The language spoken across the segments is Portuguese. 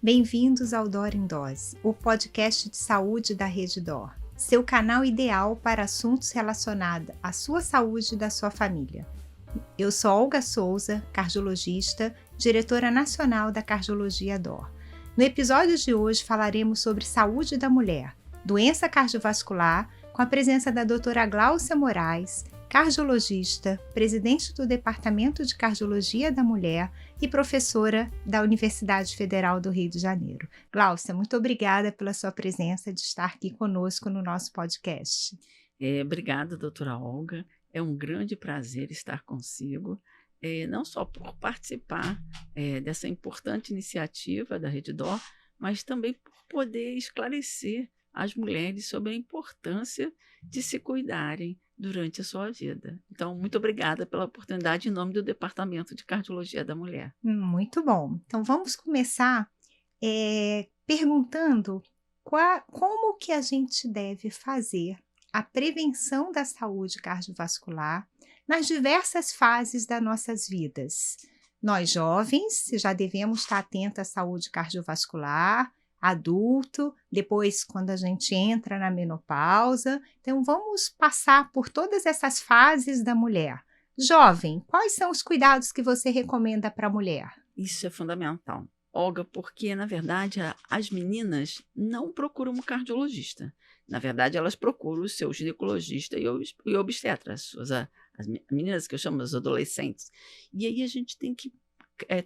Bem-vindos ao Dor em Dose, o podcast de saúde da Rede Dor, seu canal ideal para assuntos relacionados à sua saúde e da sua família. Eu sou Olga Souza, cardiologista, diretora nacional da Cardiologia Dor. No episódio de hoje falaremos sobre saúde da mulher, doença cardiovascular, com a presença da doutora Gláucia Moraes, cardiologista, presidente do Departamento de Cardiologia da Mulher e professora da Universidade Federal do Rio de Janeiro. Gláucia, muito obrigada pela sua presença de estar aqui conosco no nosso podcast. Obrigada, doutora Olga. É um grande prazer estar consigo, não só por participar dessa importante iniciativa da Rede Dor, mas também por poder esclarecer as mulheres sobre a importância de se cuidarem durante a sua vida. Então, muito obrigada pela oportunidade em nome do Departamento de Cardiologia da Mulher. Muito bom. Então, vamos começar perguntando como que a gente deve fazer a prevenção da saúde cardiovascular nas diversas fases das nossas vidas. Nós jovens já devemos estar atentos à saúde cardiovascular, adulto, depois quando a gente entra na menopausa. Então, vamos passar por todas essas fases da mulher. Jovem, quais são os cuidados que você recomenda para a mulher? Isso é fundamental, Olga, porque, na verdade, as meninas não procuram um cardiologista. Na verdade, elas procuram o seu ginecologista e obstetra, as meninas que eu chamo as adolescentes. E aí a gente tem que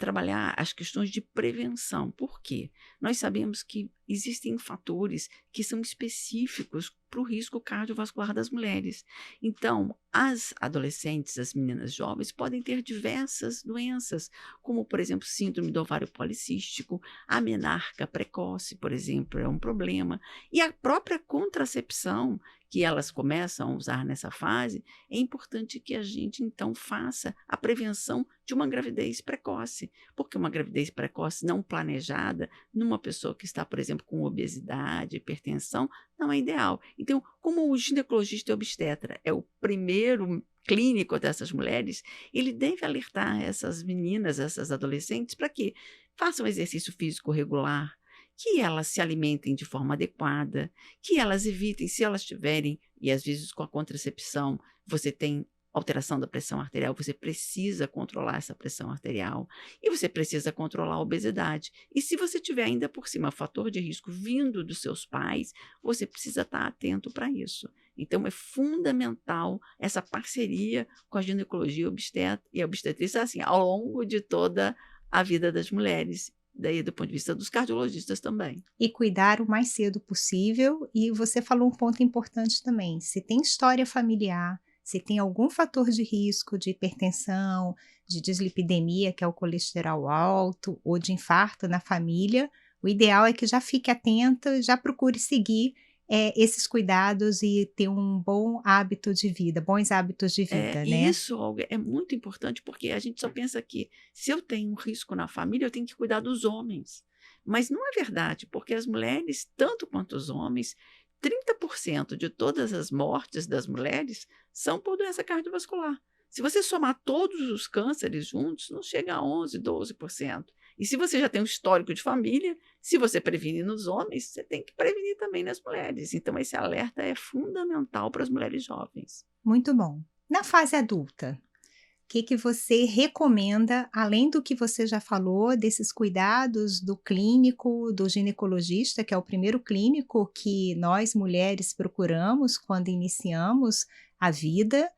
trabalhar as questões de prevenção. Por quê? Nós sabemos que existem fatores que são específicos para o risco cardiovascular das mulheres. Então, as adolescentes, as meninas jovens, podem ter diversas doenças, como, por exemplo, síndrome do ovário policístico, a menarca precoce, por exemplo, é um problema. E a própria contracepção que elas começam a usar nessa fase, é importante que a gente, então, faça a prevenção de uma gravidez precoce, porque uma gravidez precoce não planejada, numa pessoa que está, por exemplo, com obesidade, hipertensão, não é ideal. Então, como o ginecologista e obstetra é o primeiro clínico dessas mulheres, ele deve alertar essas meninas, essas adolescentes, para que façam exercício físico regular, que elas se alimentem de forma adequada, que elas evitem, se elas tiverem, e às vezes com a contracepção você tem alteração da pressão arterial, você precisa controlar essa pressão arterial e você precisa controlar a obesidade. E se você tiver ainda por cima fator de risco vindo dos seus pais, você precisa estar atento para isso. Então é fundamental essa parceria com a ginecologia e a obstetrícia, assim, ao longo de toda a vida das mulheres. Daí, do ponto de vista dos cardiologistas também. E cuidar o mais cedo possível. E você falou um ponto importante também. Se tem história familiar, se tem algum fator de risco de hipertensão, de dislipidemia, que é o colesterol alto, ou de infarto na família, o ideal é que já fique atenta e já procure seguir esses cuidados e ter um bom hábito de vida, bons hábitos de vida, né? Isso, Olga, é muito importante, porque a gente só pensa que se eu tenho um risco na família, eu tenho que cuidar dos homens. Mas não é verdade, porque as mulheres, tanto quanto os homens, 30% de todas as mortes das mulheres são por doença cardiovascular. Se você somar todos os cânceres juntos, não chega a 11%, 12%. E se você já tem um histórico de família, se você previne nos homens, você tem que prevenir também nas mulheres. Então, esse alerta é fundamental para as mulheres jovens. Muito bom. Na fase adulta, o que você recomenda, além do que você já falou, desses cuidados do clínico, do ginecologista, que é o primeiro clínico que nós mulheres procuramos quando iniciamos a vida?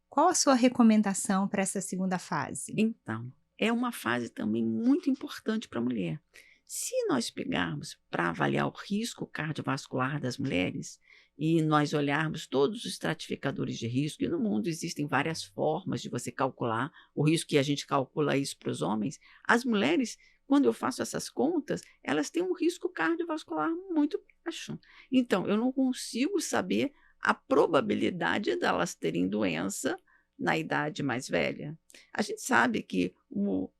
Qual a sua recomendação para essa segunda fase? Então, é uma fase também muito importante para a mulher. Se nós pegarmos para avaliar o risco cardiovascular das mulheres e nós olharmos todos os estratificadores de risco, e no mundo existem várias formas de você calcular o risco, e a gente calcula isso para os homens, as mulheres, quando eu faço essas contas, elas têm um risco cardiovascular muito baixo. Então, eu não consigo saber a probabilidade delas terem doença na idade mais velha. A gente sabe que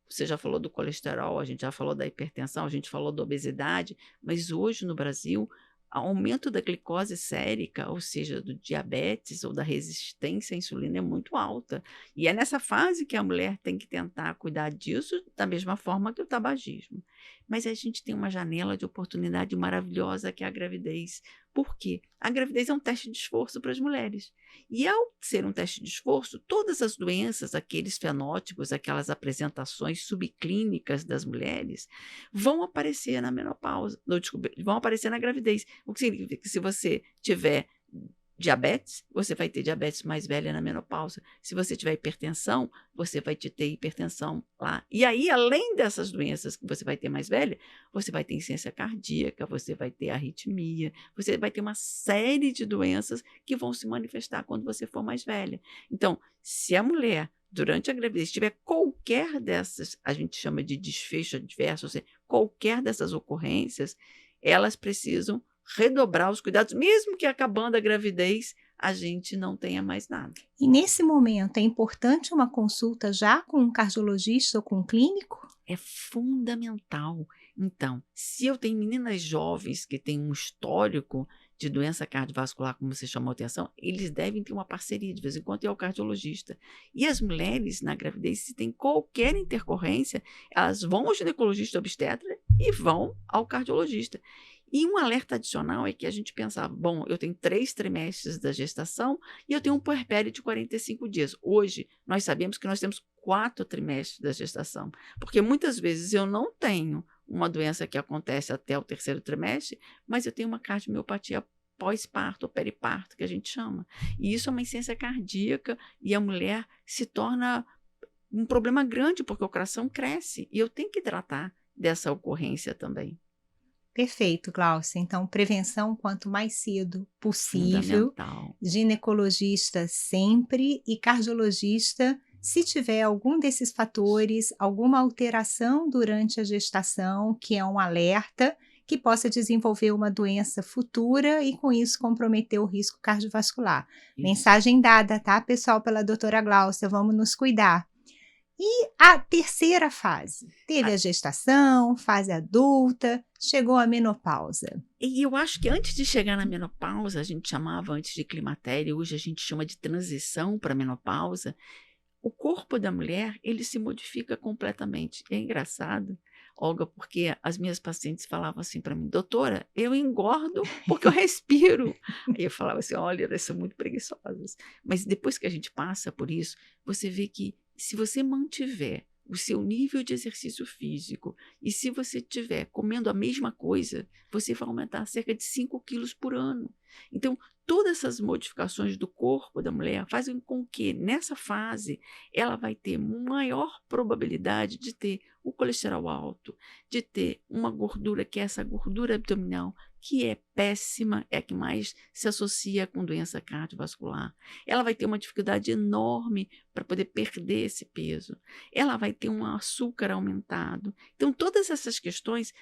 você já falou do colesterol, a gente já falou da hipertensão, a gente falou da obesidade, mas hoje no Brasil aumento da glicose sérica, ou seja, do diabetes ou da resistência à insulina é muito alta. E é nessa fase que a mulher tem que tentar cuidar disso da mesma forma que o tabagismo. Mas a gente tem uma janela de oportunidade maravilhosa que é a gravidez. Por quê? A gravidez é um teste de esforço para as mulheres. E ao ser um teste de esforço, todas as doenças, aqueles fenótipos, aquelas apresentações subclínicas das mulheres vão aparecer na menopausa, não, desculpa, vão aparecer na gravidez. O que significa que se você tiver diabetes, você vai ter diabetes mais velha na menopausa. Se você tiver hipertensão, você vai ter hipertensão lá. E aí, além dessas doenças que você vai ter mais velha, você vai ter insuficiência cardíaca, você vai ter arritmia, você vai ter uma série de doenças que vão se manifestar quando você for mais velha. Então, se a mulher, durante a gravidez, tiver qualquer dessas, a gente chama de desfecho adverso, ou seja, qualquer dessas ocorrências, elas precisam redobrar os cuidados, mesmo que acabando a gravidez, a gente não tenha mais nada. E nesse momento, é importante uma consulta já com um cardiologista ou com um clínico? É fundamental. Então, se eu tenho meninas jovens que têm um histórico de doença cardiovascular, como você chamou a atenção, eles devem ter uma parceria de vez em quando e ao cardiologista. E as mulheres na gravidez, se tem qualquer intercorrência, elas vão ao ginecologista obstetra e vão ao cardiologista. E um alerta adicional é que a gente pensava, bom, eu tenho 3 trimestres da gestação e eu tenho um puerpério de 45 dias. Hoje, nós sabemos que nós temos 4 trimestres da gestação, porque muitas vezes eu não tenho uma doença que acontece até o 3º trimestre, mas eu tenho uma cardiomiopatia pós-parto ou periparto, que a gente chama. E isso é uma insuficiência cardíaca e a mulher se torna um problema grande, porque o coração cresce e eu tenho que tratar dessa ocorrência também. Perfeito, Glaucia. Então, prevenção quanto mais cedo possível. Ginecologista sempre e cardiologista se tiver algum desses fatores, alguma alteração durante a gestação, que é um alerta, que possa desenvolver uma doença futura e com isso comprometer o risco cardiovascular. Isso. Mensagem dada, tá, pessoal, pela doutora Glaucia, vamos nos cuidar. E a terceira fase? Teve a gestação, fase adulta, chegou a menopausa. E eu acho que antes de chegar na menopausa, a gente chamava antes de climatério, hoje a gente chama de transição para a menopausa, o corpo da mulher, ele se modifica completamente. É engraçado, Olga, porque as minhas pacientes falavam assim para mim, doutora, eu engordo porque eu respiro. Aí eu falava assim, olha, elas são muito preguiçosas. Mas depois que a gente passa por isso, você vê que se você mantiver o seu nível de exercício físico e se você estiver comendo a mesma coisa, você vai aumentar cerca de 5 quilos por ano. Então, todas essas modificações do corpo da mulher fazem com que, nessa fase, ela vai ter maior probabilidade de ter o colesterol alto, de ter uma gordura, que é essa gordura abdominal, que é péssima, é a que mais se associa com doença cardiovascular. Ela vai ter uma dificuldade enorme para poder perder esse peso. Ela vai ter um açúcar aumentado. Então, todas essas questões,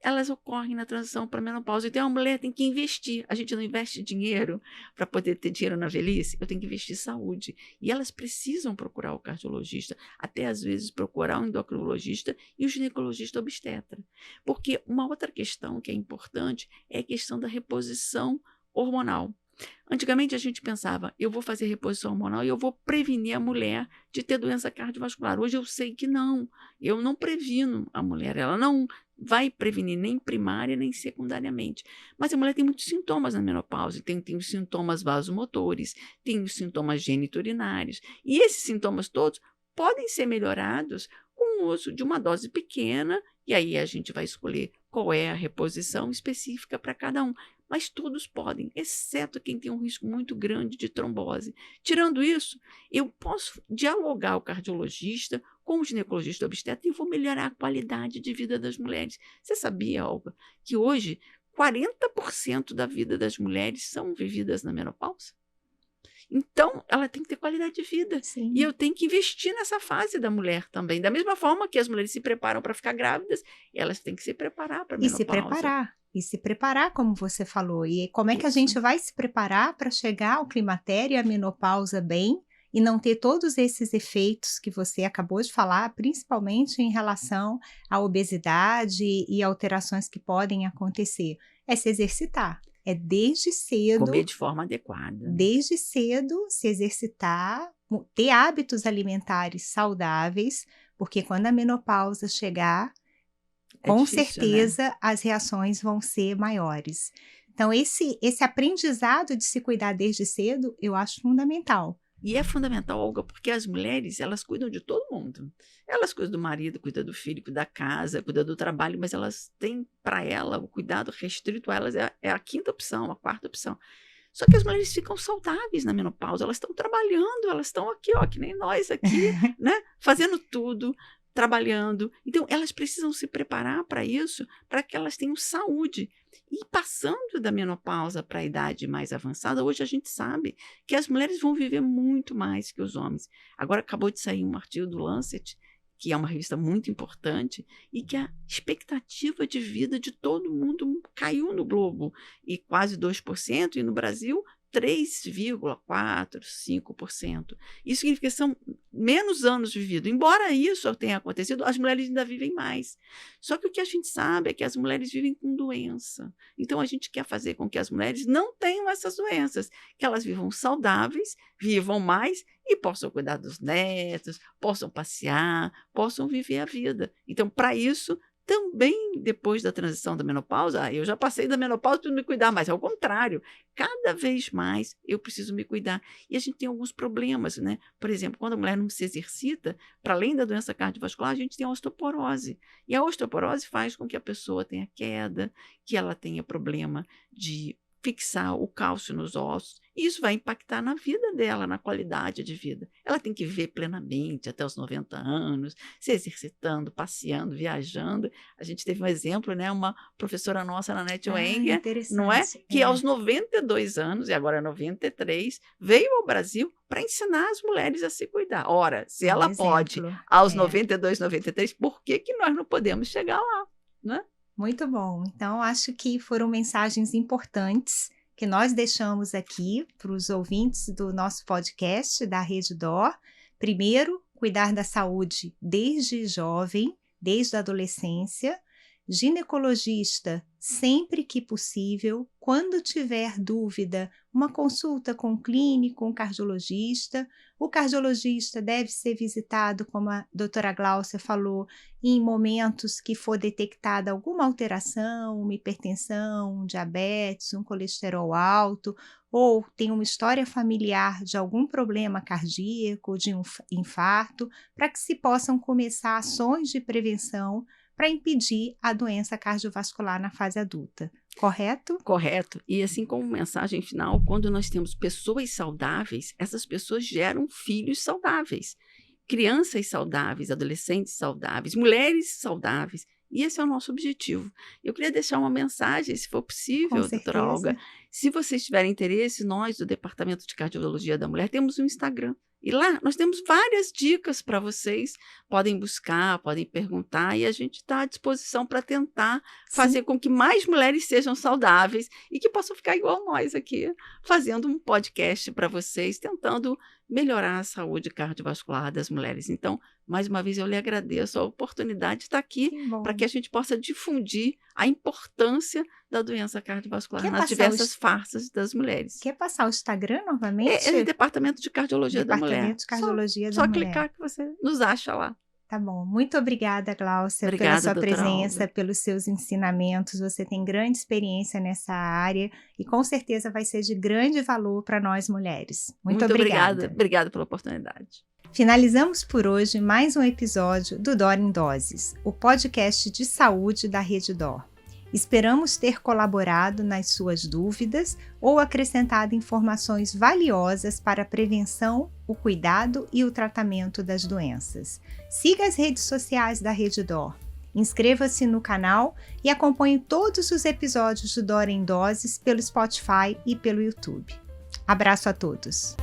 elas ocorrem na transição para a menopausa. Então, a mulher tem que investir. A gente não investe dinheiro para poder ter dinheiro na velhice. Eu tenho que investir em saúde. E elas precisam procurar o cardiologista, até às vezes procurar o endocrinologista e o ginecologista obstetra. Porque uma outra questão que é importante é a questão da reposição hormonal. Antigamente a gente pensava, eu vou fazer reposição hormonal e eu vou prevenir a mulher de ter doença cardiovascular. Hoje eu sei que não, eu não previno a mulher, ela não vai prevenir nem primária nem secundariamente. Mas a mulher tem muitos sintomas na menopausa, tem os sintomas vasomotores, tem os sintomas geniturinários, e esses sintomas todos podem ser melhorados com o uso de uma dose pequena, e aí a gente vai escolher qual é a reposição específica para cada um. Mas todos podem, exceto quem tem um risco muito grande de trombose. Tirando isso, eu posso dialogar com o cardiologista, com o ginecologista obstetra e vou melhorar a qualidade de vida das mulheres. Você sabia, Olga, que hoje 40% da vida das mulheres são vividas na menopausa? Então, ela tem que ter qualidade de vida. Sim. E eu tenho que investir nessa fase da mulher também. Da mesma forma que as mulheres se preparam para ficar grávidas, elas têm que se preparar para a menopausa. E se preparar, como você falou. E como é que a gente vai se preparar para chegar ao climatério e à menopausa bem e não ter todos esses efeitos que você acabou de falar, principalmente em relação à obesidade e alterações que podem acontecer? É se exercitar. é desde cedo. Comer de forma adequada. Desde cedo se exercitar, ter hábitos alimentares saudáveis, porque quando a menopausa chegar, com certeza, né? As reações vão ser maiores. Então, esse aprendizado de se cuidar desde cedo, eu acho fundamental. E é fundamental, Olga, porque as mulheres, elas cuidam de todo mundo. Elas cuidam do marido, cuidam do filho, cuidam da casa, cuidam do trabalho, mas elas têm para ela, o cuidado restrito a elas é a quinta opção, a quarta opção. Só que as mulheres ficam saudáveis na menopausa, elas estão trabalhando, elas estão aqui, ó, que nem nós aqui, né? Fazendo tudo, trabalhando. Então, elas precisam se preparar para isso, para que elas tenham saúde. E passando da menopausa para a idade mais avançada, hoje a gente sabe que as mulheres vão viver muito mais que os homens. Agora acabou de sair um artigo do Lancet, que é uma revista muito importante, e que a expectativa de vida de todo mundo caiu no globo, e quase 2%, e no Brasil 3,4%, 5%. Isso significa que são menos anos vividos. Embora isso tenha acontecido, as mulheres ainda vivem mais. Só que o que a gente sabe é que as mulheres vivem com doença. Então, a gente quer fazer com que as mulheres não tenham essas doenças, que elas vivam saudáveis, vivam mais e possam cuidar dos netos, possam passear, possam viver a vida. Então, para isso, também depois da transição da menopausa, eu já passei da menopausa para me cuidar, mas ao contrário, cada vez mais eu preciso me cuidar. E a gente tem alguns problemas, né? Por exemplo, quando a mulher não se exercita, para além da doença cardiovascular, a gente tem a osteoporose. E a osteoporose faz com que a pessoa tenha queda, que ela tenha problema de fixar o cálcio nos ossos, e isso vai impactar na vida dela, na qualidade de vida. Ela tem que viver plenamente até os 90 anos, se exercitando, passeando, viajando. A gente teve um exemplo, né? Uma professora nossa na NET Wenger, não é? Que aos 92 anos, e agora 93, veio ao Brasil para ensinar as mulheres a se cuidar. Ora, se ela pode aos 92, 93, por que nós não podemos chegar lá, né? Muito bom. Então, acho que foram mensagens importantes que nós deixamos aqui para os ouvintes do nosso podcast da Rede D'Or. Primeiro, cuidar da saúde desde jovem, desde a adolescência. Ginecologista, sempre que possível. Quando tiver dúvida, uma consulta com um clínico, um cardiologista. O cardiologista deve ser visitado, como a doutora Gláucia falou, em momentos que for detectada alguma alteração, uma hipertensão, um diabetes, um colesterol alto, ou tem uma história familiar de algum problema cardíaco, de um infarto, para que se possam começar ações de prevenção para impedir a doença cardiovascular na fase adulta. Correto? Correto. E assim como mensagem final, quando nós temos pessoas saudáveis, essas pessoas geram filhos saudáveis. Crianças saudáveis, adolescentes saudáveis, mulheres saudáveis. E esse é o nosso objetivo. Eu queria deixar uma mensagem, se for possível, doutora Olga. Se vocês tiverem interesse, nós do Departamento de Cardiologia da Mulher temos um Instagram. E lá nós temos várias dicas para vocês, podem buscar, podem perguntar, e a gente está à disposição para tentar fazer com que mais mulheres sejam saudáveis e que possam ficar igual nós aqui, fazendo um podcast para vocês, tentando melhorar a saúde cardiovascular das mulheres. Então, mais uma vez, eu lhe agradeço a oportunidade de estar aqui para que a gente possa difundir a importância da doença cardiovascular nas diversas faixas das mulheres. Quer passar o Instagram novamente? É o Departamento de Cardiologia da Mulher. Departamento de Cardiologia da Mulher. Só clicar que você nos acha lá. Tá bom. Muito obrigada, Gláucia, pela sua presença, pelos seus ensinamentos. Você tem grande experiência nessa área e com certeza vai ser de grande valor para nós mulheres. Muito obrigada. Obrigada pela oportunidade. Finalizamos por hoje mais um episódio do D'Or em Doses, o podcast de saúde da Rede D'Or. Esperamos ter colaborado nas suas dúvidas ou acrescentado informações valiosas para a prevenção, o cuidado e o tratamento das doenças. Siga as redes sociais da Rede D'Or. Inscreva-se no canal e acompanhe todos os episódios do D'Or em Doses pelo Spotify e pelo YouTube. Abraço a todos!